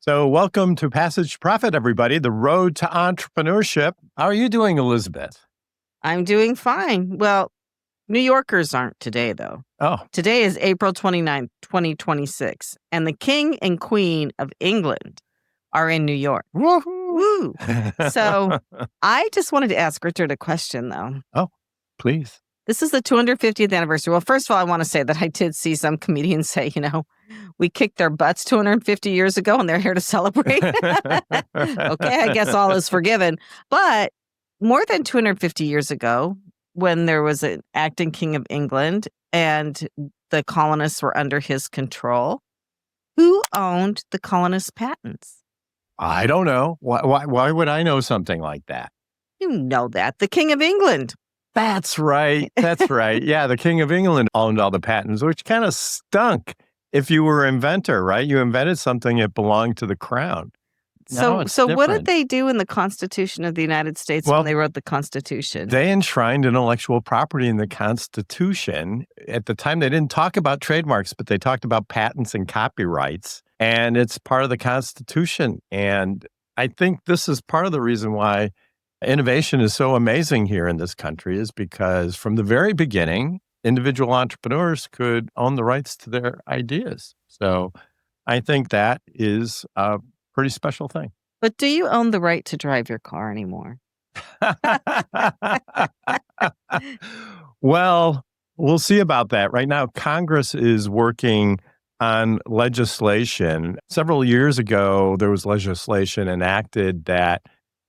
So, welcome to Passage to Profit, everybody, the road to entrepreneurship. How are you doing, Elizabeth? I'm doing fine. Well, New Yorkers aren't today, though. Oh, Today is April 29th, 2026, and the King and Queen of England are in New York. woohoo! Woo! So I just wanted to ask Richard a question, though. Oh, please. This is the 250th anniversary. Well, first of all, I want to say that I did see some comedians say, we kicked their butts 250 years ago and they're here to celebrate. Okay, I guess all is forgiven. But more than 250 years ago, when there was an acting king of England and the colonists were under his control, who owned the colonists' patents? I don't know. Why would I know something like that? You know that. The King of England. That's right. That's right. Yeah, the King of England owned all the patents, which kind of stunk if you were an inventor, right? You invented something that belonged to the crown. So it's what did different. they do in the Constitution of the United States Well, when they wrote the Constitution? They enshrined intellectual property in the Constitution. At the time, they didn't talk about trademarks, but they talked about patents and copyrights. And it's part of the Constitution. And I think this is part of the reason why innovation is so amazing here in this country, is because from the very beginning, individual entrepreneurs could own the rights to their ideas. So I think that is a pretty special thing. But do you own the right to drive your car anymore? Well, we'll see about that. Right now, Congress is working on legislation. Several years ago, there was legislation enacted that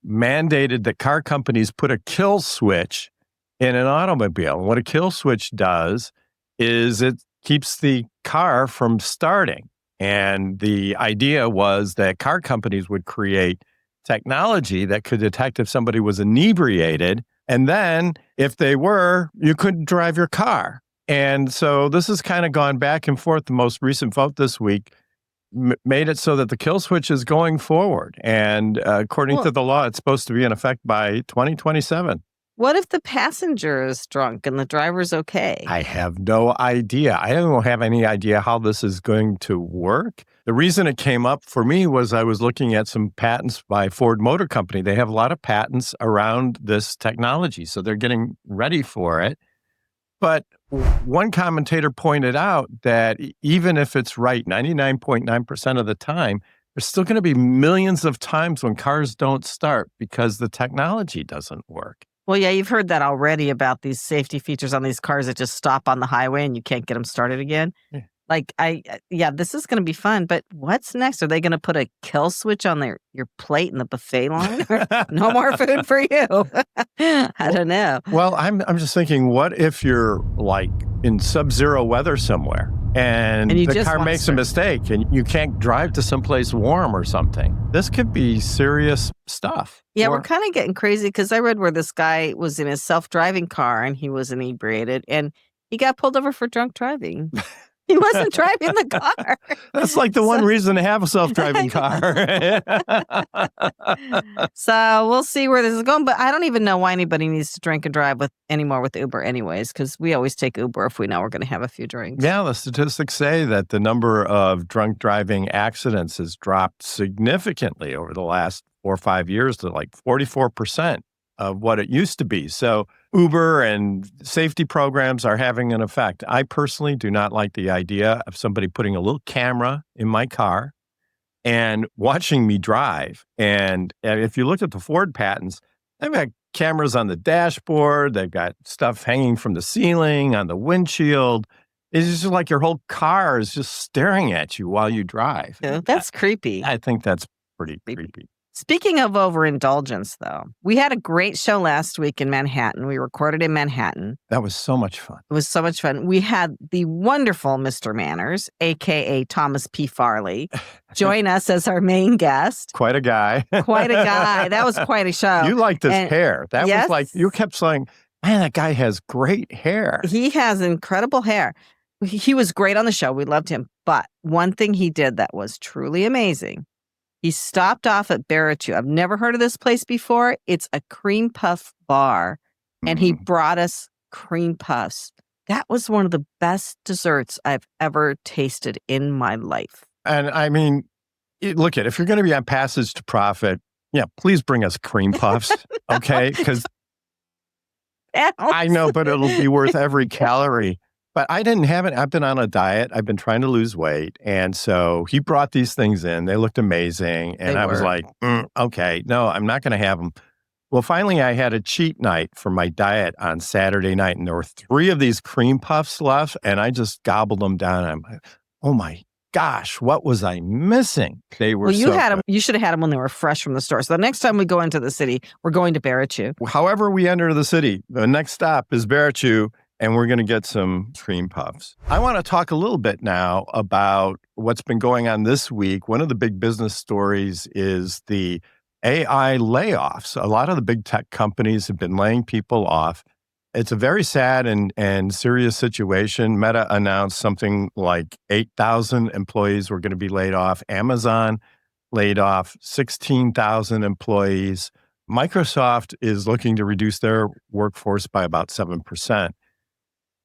mandated that car companies put a kill switch in an automobile. And what a kill switch does is it keeps the car from starting. And the idea was that car companies would create technology that could detect if somebody was inebriated. And then if they were, you couldn't drive your car. And so this has kind of gone back and forth. The most recent vote this week made it so that the kill switch is going forward. And according to the law, it's supposed to be in effect by 2027. What if the passenger is drunk and the driver's okay? I have no idea. I don't have any idea how this is going to work. The reason it came up for me was I was looking at some patents by Ford Motor Company. They have a lot of patents around this technology, so they're getting ready for it. But one commentator pointed out that even if it's right 99.9% of the time, there's still going to be millions of times when cars don't start because the technology doesn't work. Well, yeah, you've heard that already about these safety features on these cars that just stop on the highway and you can't get them started again. Yeah. This is going to be fun, but what's next? Are they going to put a kill switch on your plate in the buffet line? No more food for you. I don't know. Well, I'm just thinking, what if you're like in sub-zero weather somewhere and the car makes a mistake and you can't drive to someplace warm or something? This could be serious stuff. Yeah, we're kind of getting crazy because I read where this guy was in his self-driving car and he was inebriated and he got pulled over for drunk driving. He wasn't driving the car. That's like the one reason to have a self-driving car. So we'll see where this is going. But I don't even know why anybody needs to drink and drive anymore with Uber anyways, because we always take Uber if we know we're going to have a few drinks. Yeah, the statistics say that the number of drunk driving accidents has dropped significantly over the last 4 or 5 years to like 44% of what it used to be. So Uber and safety programs are having an effect. I personally do not like the idea of somebody putting a little camera in my car and watching me drive. And if you look at the Ford patents, they've got cameras on the dashboard. They've got stuff hanging from the ceiling, on the windshield. It's just like your whole car is just staring at you while you drive. Yeah, that's creepy. I think that's pretty creepy. Speaking of overindulgence, though, we had a great show last week in Manhattan. We recorded in Manhattan. That was so much fun. It was so much fun. We had the wonderful Mr. Manners, a.k.a. Thomas P. Farley, join us as our main guest. Quite a guy. Quite a guy. That was quite a show. You liked his hair. That was like, you kept saying, man, that guy has great hair. He has incredible hair. He was great on the show. We loved him. But one thing he did that was truly amazing. He stopped off at Baratu. I've never heard of this place before. It's a cream puff bar, and he brought us cream puffs. That was one of the best desserts I've ever tasted in my life. And I mean, Look at if you're going to be on Passage to Profit, yeah, please bring us cream puffs, okay? Because I know, but it'll be worth every calorie. But I didn't have it. I've been on a diet. I've been trying to lose weight. And so he brought these things in. They looked amazing. And I was like, okay, no, I'm not going to have them. Well, finally, I had a cheat night for my diet on Saturday night. And there were 3 of these cream puffs left. And I just gobbled them down. I'm like, oh my gosh, what was I missing? They were you so had good. them. You should have had them when they were fresh from the store. So the next time we go into the city, we're going to Barrett. However we enter the city, the next stop is Barrett, and we're going to get some cream puffs. I want to talk a little bit now about what's been going on this week. One of the big business stories is the AI layoffs. A lot of the big tech companies have been laying people off. It's a very sad and serious situation. Meta announced something like 8,000 employees were going to be laid off. Amazon laid off 16,000 employees. Microsoft is looking to reduce their workforce by about 7%.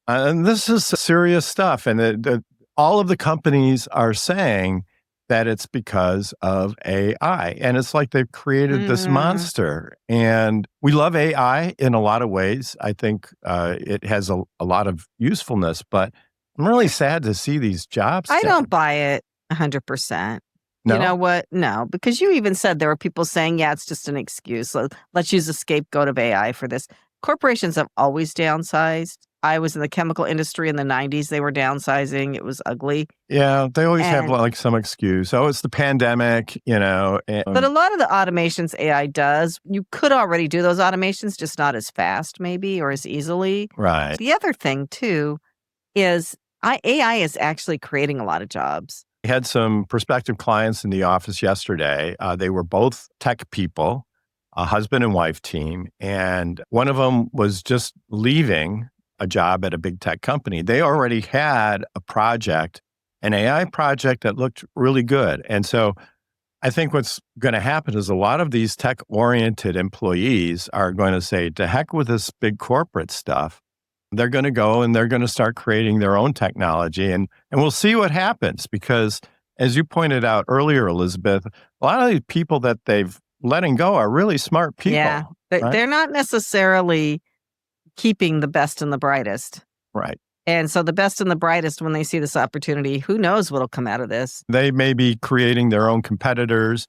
And this is serious stuff. And all of the companies are saying that it's because of AI. And it's like they've created this monster. And we love AI in a lot of ways. I think it has a lot of usefulness, but I'm really sad to see these jobs. I don't buy it 100%. No? You know what? No, because you even said there were people saying, yeah, it's just an excuse. Let's use a scapegoat of AI for this. Corporations have always downsized. I was in the chemical industry in the 90s. They were downsizing. It was ugly. Yeah, they always have like some excuse. Oh, it's the pandemic, you know. But a lot of the automations AI does, you could already do those automations, just not as fast maybe or as easily. Right. The other thing too is AI is actually creating a lot of jobs. I had some prospective clients in the office yesterday. They were both tech people, a husband and wife team, and one of them was just leaving a job at a big tech company. They already had a project, an AI project that looked really good. And so I think what's going to happen is a lot of these tech-oriented employees are going to say, to heck with this big corporate stuff. They're going to go and they're going to start creating their own technology. And we'll see what happens because, as you pointed out earlier, Elizabeth, a lot of these people that they've letting go are really smart people. Yeah, right? They're not necessarily keeping the best and the brightest. Right. And so the best and the brightest, when they see this opportunity, who knows what'll come out of this? They may be creating their own competitors.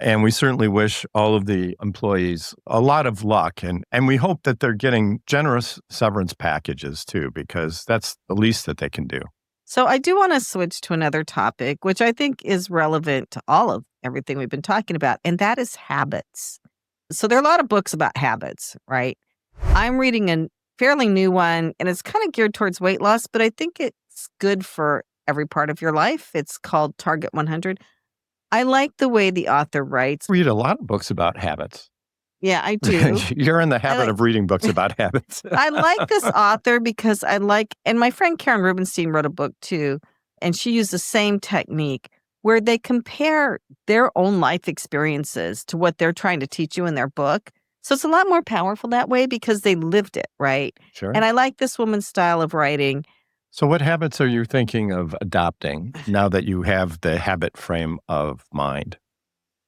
And we certainly wish all of the employees a lot of luck. And we hope that they're getting generous severance packages too, because that's the least that they can do. So I do want to switch to another topic, which I think is relevant to all of everything we've been talking about, and that is habits. So there are a lot of books about habits, right? I'm reading a fairly new one, and it's kind of geared towards weight loss, but I think it's good for every part of your life. It's called Target 100. I like the way the author writes. Read a lot of books about habits. Yeah, I do. You're in the habit of reading books about habits. I like this author because and my friend Karen Rubenstein wrote a book too, and she used the same technique where they compare their own life experiences to what they're trying to teach you in their book. So it's a lot more powerful that way because they lived it, right? Sure. And I like this woman's style of writing. So what habits are you thinking of adopting now that you have the habit frame of mind?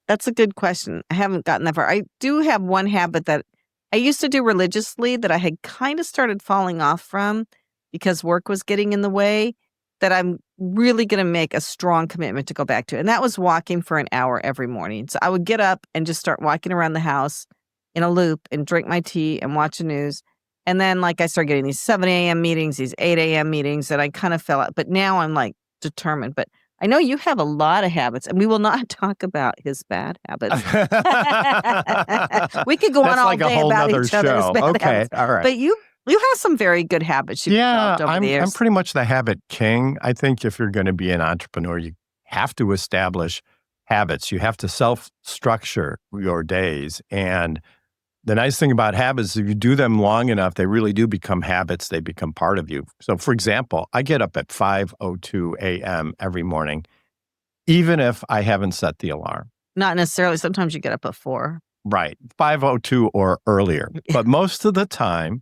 That's a good question. I haven't gotten that far. I do have one habit that I used to do religiously that I had kind of started falling off from because work was getting in the way, that I'm really going to make a strong commitment to go back to. And that was walking for an hour every morning. So I would get up and just start walking around the house in a loop and drink my tea and watch the news. And then I started getting these 7 a.m. meetings, these 8 a.m. meetings that I kind of fell out. But now I'm determined. But I know you have a lot of habits, and we will not talk about his bad habits. We could go on all day about each other's bad habits. All right. But you have some very good habits you've developed over the years. I'm pretty much the habit king. I think if you're going to be an entrepreneur, you have to establish habits. You have to self-structure your days. And the nice thing about habits, if you do them long enough, they really do become habits. They become part of you. So, for example, I get up at 5:02 a.m. every morning, even if I haven't set the alarm. Not necessarily. Sometimes you get up at 4. Right. 5:02 or earlier. But most of the time,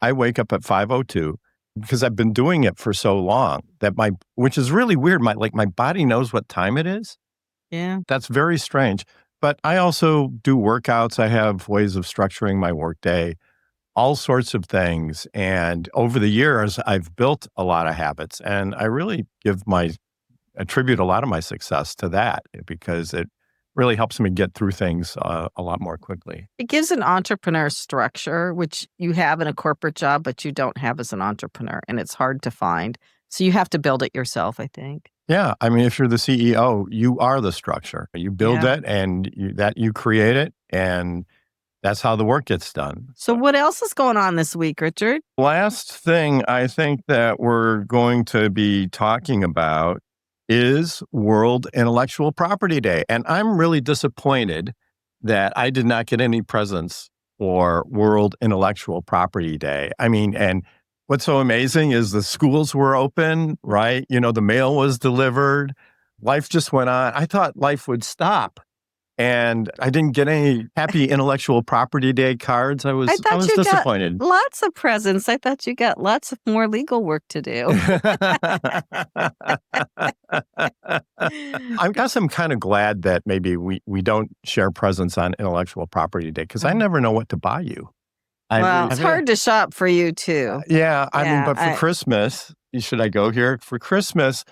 I wake up at 5:02 because I've been doing it for so long that which is really weird. My body knows what time it is. Yeah. That's very strange. But I also do workouts. I have ways of structuring my workday, all sorts of things. And over the years, I've built a lot of habits, and I really attribute a lot of my success to that because it really helps me get through things a lot more quickly. It gives an entrepreneur structure, which you have in a corporate job, but you don't have as an entrepreneur, and it's hard to find. So you have to build it yourself, I think. Yeah, I mean, if you're the CEO, you are the structure. You build Yeah. it, and you create it, and that's how the work gets done. So what else is going on this week, Richard? Last thing I think that we're going to be talking about is World Intellectual Property Day. And I'm really disappointed that I did not get any presents for World Intellectual Property Day. I mean, and what's so amazing is the schools were open, right? The mail was delivered. Life just went on. I thought life would stop. And I didn't get any happy Intellectual Property Day cards. I I was thought you got disappointed. lots of presents. I thought you got lots of more legal work to do. I guess I'm kind of glad that maybe we don't share presents on Intellectual Property Day because I never know what to buy you. Well, it's hard to shop for you too. Yeah, I mean, Yeah, but for Christmas, should I go here? For Christmas,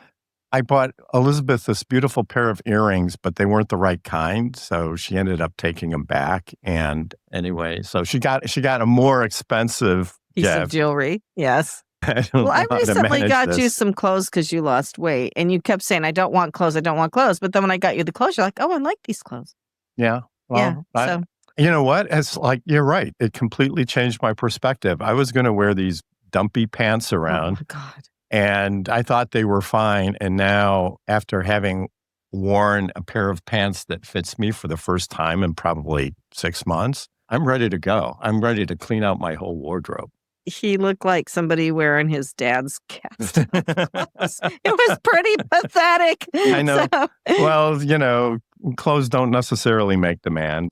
I bought Elizabeth this beautiful pair of earrings, but they weren't the right kind, so she ended up taking them back. And anyway, so she got a more expensive piece of gift. jewelry. Yes. I don't Well, know I how to recently manage got you this. some clothes because you lost weight, and you kept saying, "I don't want clothes. I don't want clothes." But then when I got you the clothes, you're like, "Oh, I like these clothes." Yeah. Yeah. Well, So, you know what? It's like you're right. It completely changed my perspective. I was going to wear these dumpy pants oh around, my God. and I thought they were fine. And now, after having worn a pair of pants that fits me for the first time in probably 6 months, I'm ready to go. I'm ready to clean out my whole wardrobe. He looked like somebody wearing his dad's cast off clothes. It was pretty pathetic. I know. So, Well, clothes don't necessarily make the man.